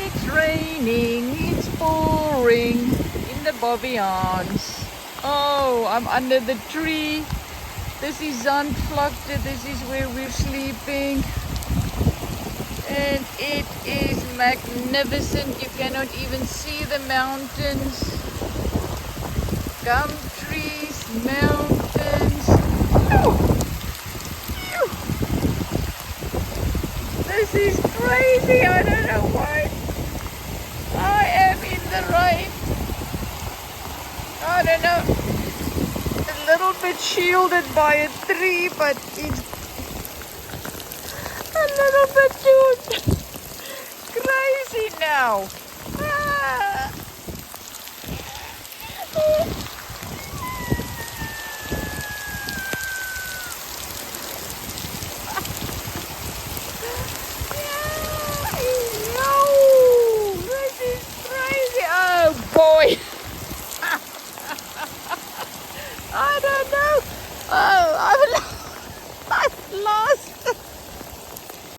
It's raining, it's pouring in the Bobby Arms. Oh, I'm under the tree. This is Zandvlakte. This is where we're sleeping. And it is magnificent. You cannot even see the mountains. Gum trees, mountains. Phew! Phew! This is crazy. I don't know why. I am in the rain. I don't know. A little bit shielded by a tree, but it's a little bit too crazy now.